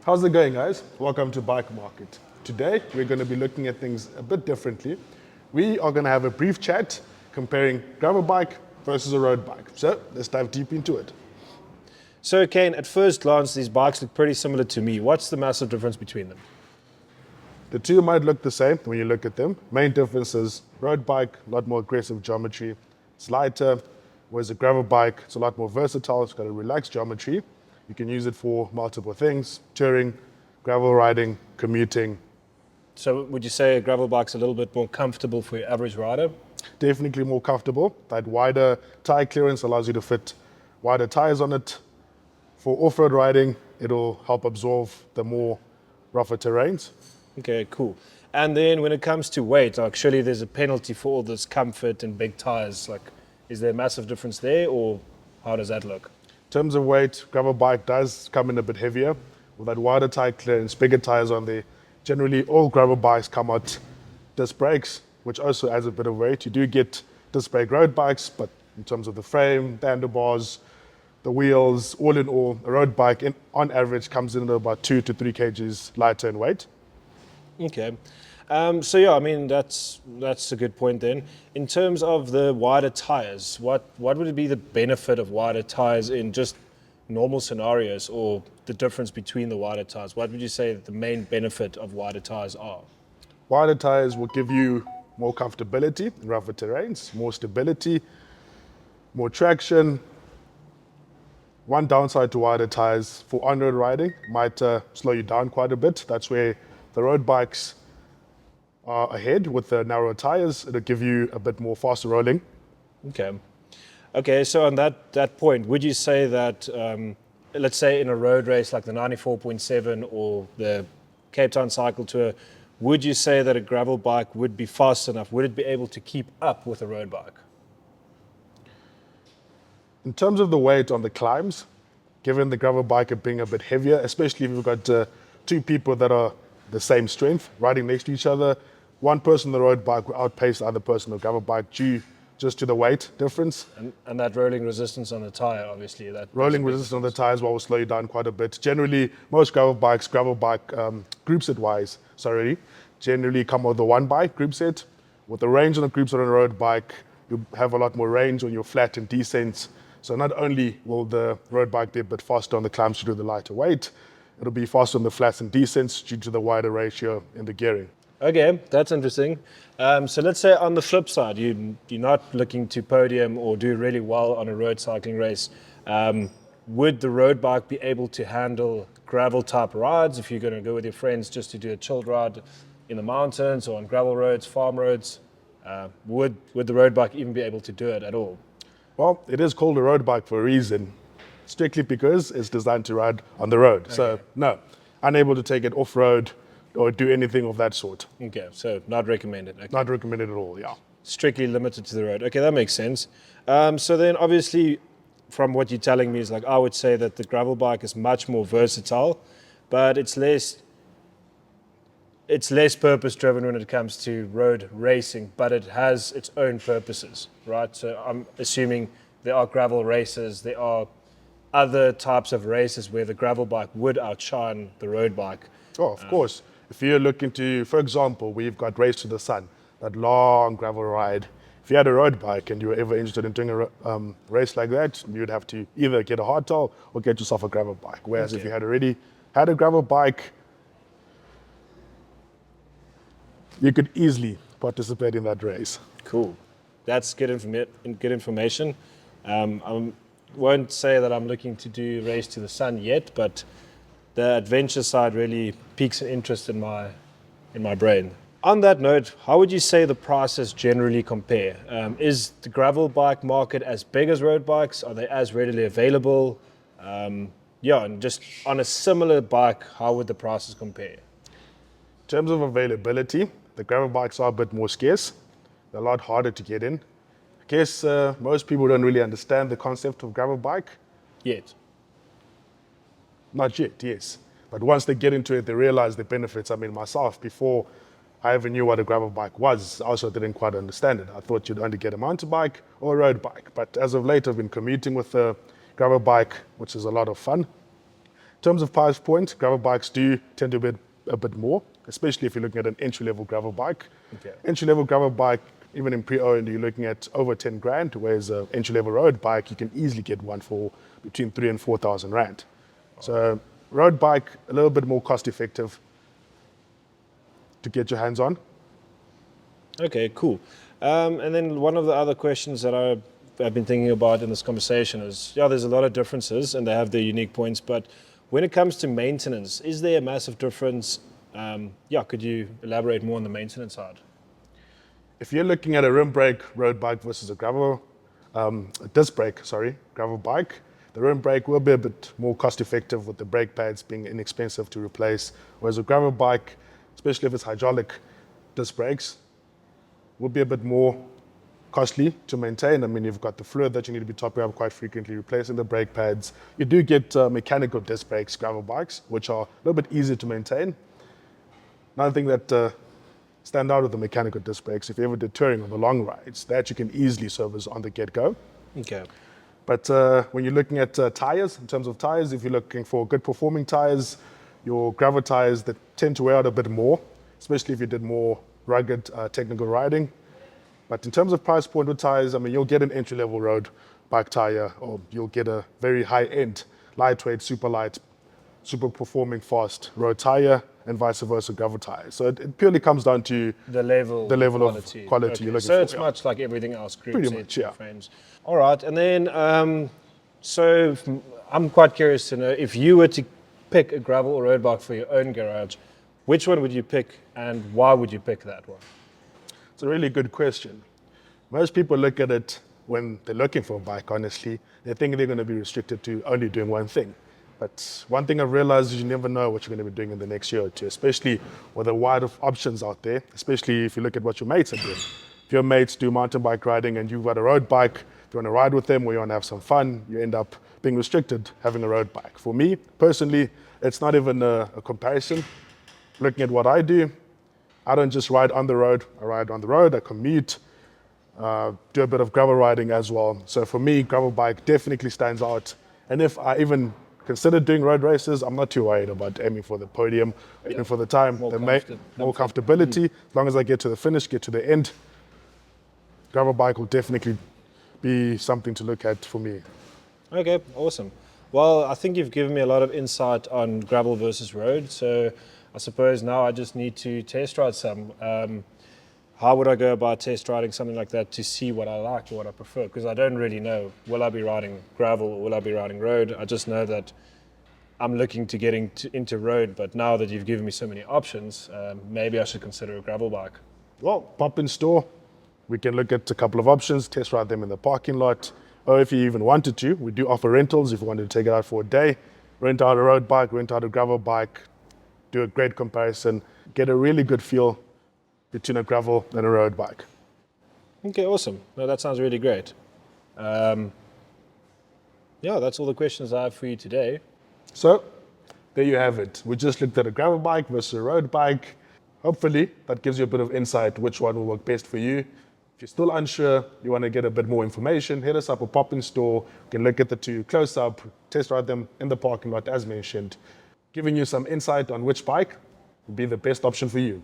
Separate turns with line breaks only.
How's it going, guys? Welcome to Bike Market. Today, we're going to be looking at things a bit differently. We are going to have a brief chat comparing gravel bike versus a road bike. So let's dive deep into it.
So, Kane, at first glance, these bikes look pretty similar to me. What's the massive difference between them?
The two might look the same when you look at them. Main difference is road bike, a lot more aggressive geometry. It's lighter, whereas a gravel bike, it's a lot more versatile. It's got a relaxed geometry. You can use it for multiple things: touring, gravel riding, commuting.
So, would you say a gravel bike's a little bit more comfortable for your average rider?
Definitely more comfortable. That wider tire clearance allows you to fit wider tires on it. For off-road riding, it'll help absorb the more rougher terrains.
Okay, cool. And then when it comes to weight, like surely there's a penalty for all this comfort and big tires. Like, is there a massive difference there, or how does that look?
In terms of weight, gravel bike does come in a bit heavier. With that wider tire clearance, bigger tires on there. Generally, all gravel bikes come out disc brakes, which also adds a bit of weight. You do get disc brake road bikes, but in terms of the frame, the handlebars, the wheels, all in all, a road bike on average comes in at about 2 to 3 kgs lighter in weight.
Okay. So yeah, I mean that's a good point then. In terms of the wider tires, what would it be the benefit of wider tires in just normal scenarios, or the difference between the wider tires? What would you say that the main benefit of wider tires are?
Wider tires will give you more comfortability in rougher terrains, more stability, more traction. One downside to wider tires for on-road riding might slow you down quite a bit. That's where the road bikes are ahead with the narrow tires. It'll give you a bit more faster rolling.
Okay. Okay, so on that point, would you say that, let's say in a road race like the 94.7 or the Cape Town Cycle Tour, would you say that a gravel bike would be fast enough? Would it be able to keep up with a road bike?
In terms of the weight on the climbs, given the gravel bike being a bit heavier, especially if you've got two people that are the same strength riding next to each other, one person on the road bike will outpace the other person on the gravel bike due just to the weight difference.
And that rolling resistance on the tire, obviously.
Rolling resistance on the tires will slow you down quite a bit. Generally, most gravel bike group set wise, generally come with the one bike group set. With the range on a group set on a road bike, you have a lot more range on your flat and descents. So not only will the road bike be a bit faster on the climbs due to the lighter weight, it'll be faster on the flats and descents due to the wider ratio in the gearing.
Okay, that's interesting. So let's say on the flip side, you're not looking to podium or do really well on a road cycling race. Would the road bike be able to handle gravel type rides if you're going to go with your friends just to do a chilled ride in the mountains or on gravel roads, farm roads? Would the road bike even be able to do it at all?
Well, it is called a road bike for a reason, strictly because it's designed to ride on the road. Okay. So no, unable to take it off-road or do anything of that sort.
Okay, so not recommended. Okay.
Not recommended at all, yeah.
Strictly limited to the road. Okay, that makes sense. So then obviously from what you're telling me is like, I would say that the gravel bike is much more versatile, but it's less purpose driven when it comes to road racing, but it has its own purposes, right? So I'm assuming there are gravel races, there are other types of races where the gravel bike would outshine the road bike.
Oh, of course. If you're looking to, for example, we've got Race to the Sun, that long gravel ride. If you had a road bike and you were ever interested in doing a race like that, you'd have to either get a hardtail or get yourself a gravel bike. Whereas if you had already had a gravel bike, you could easily participate in that race.
Cool. That's good information. I won't say that I'm looking to do Race to the Sun yet, but the adventure side really piques an interest in my brain. On that note, how would you say the prices generally compare? Is the gravel bike market as big as road bikes? Are they as readily available? And just on a similar bike, how would the prices compare?
In terms of availability, the gravel bikes are a bit more scarce. They're a lot harder to get in. I guess most people don't really understand the concept of gravel bike.
Yet.
Not yet, yes. But once they get into it, they realize the benefits. I mean, myself, before I even knew what a gravel bike was, I also didn't quite understand it. I thought you'd only get a mountain bike or a road bike. But as of late, I've been commuting with a gravel bike, which is a lot of fun. terms of price point, gravel bikes do tend to be a bit more, especially if you're looking at an entry-level gravel bike.
Okay.
Entry-level gravel bike, even in pre-owned, you're looking at over 10 grand, whereas an entry-level road bike, you can easily get one for between 3,000 and 4,000 rand. So road bike, a little bit more cost-effective to get your hands on.
Okay, cool. And then one of the other questions that I've been thinking about in this conversation is, yeah, there's a lot of differences and they have their unique points, but when it comes to maintenance, is there a massive difference? Could you elaborate more on the maintenance side?
If you're looking at a rim brake road bike versus a disc brake, gravel bike, the rim brake will be a bit more cost effective with the brake pads being inexpensive to replace, whereas a gravel bike, especially if it's hydraulic disc brakes, will be a bit more costly to maintain. I mean, you've got the fluid that you need to be topping up quite frequently, replacing the brake pads. You do get mechanical disc brakes, gravel bikes, which are a little bit easier to maintain. Another thing that stand out with the mechanical disc brakes, if you ever did touring on the long rides, that you can easily service on the get-go.
Okay.
But when you're looking at tires, in terms of tires, if you're looking for good performing tires, your gravel tires that tend to wear out a bit more, especially if you did more rugged technical riding. But in terms of price point with tires, I mean, you'll get an entry-level road bike tire, or you'll get a very high-end, lightweight, super light, super performing, fast road tire, and vice versa, gravel tires. So it purely comes down to
The level
of
quality.
quality
Okay.
you're looking
so
for.
it's much like everything else, group
Pretty
sets,
much, yeah.
frames. All right, and then so I'm quite curious to know if you were to pick a gravel or road bike for your own garage, which one would you pick and why would you pick that one?
It's a really good question. Most people look at it when they're looking for a bike, honestly. They think they're going to be restricted to only doing one thing. But one thing I've realized is you never know what you're going to be doing in the next year or two, especially with a wide of options out there, especially if you look at what your mates are doing. If your mates do mountain bike riding and you've got a road bike, if you want to ride with them or you want to have some fun, you end up being restricted having a road bike. For me, personally, it's not even a comparison. Looking at what I do, I don't just ride on the road. I ride on the road, I commute, do a bit of gravel riding as well. So for me, gravel bike definitely stands out. And if I even consider doing road races, I'm not too worried about aiming for the podium, aiming for the time.
More
More comfortability. As long as I get to the finish, get to the end, gravel bike will definitely be something to look at for me.
Okay, awesome. Well, I think you've given me a lot of insight on gravel versus road. So I suppose now I just need to test ride some. How would I go about test riding something like that to see what I like or what I prefer? Because I don't really know. Will I be riding gravel or will I be riding road? I just know that I'm looking to getting into road. But now that you've given me so many options, maybe I should consider a gravel bike.
Well, pop in store. We can look at a couple of options, test ride them in the parking lot. Or if you even wanted to, we do offer rentals if you wanted to take it out for a day. Rent out a road bike, rent out a gravel bike, do a great comparison, get a really good feel between a gravel and a road bike.
Okay, awesome. No, that sounds really great. Yeah, that's all the questions I have for you today.
So there you have it. We just looked at a gravel bike versus a road bike. Hopefully that gives you a bit of insight which one will work best for you. If you're still unsure, you want to get a bit more information, hit us up or pop in store. You can look at the two close up, test ride them in the parking lot as mentioned, giving you some insight on which bike would be the best option for you.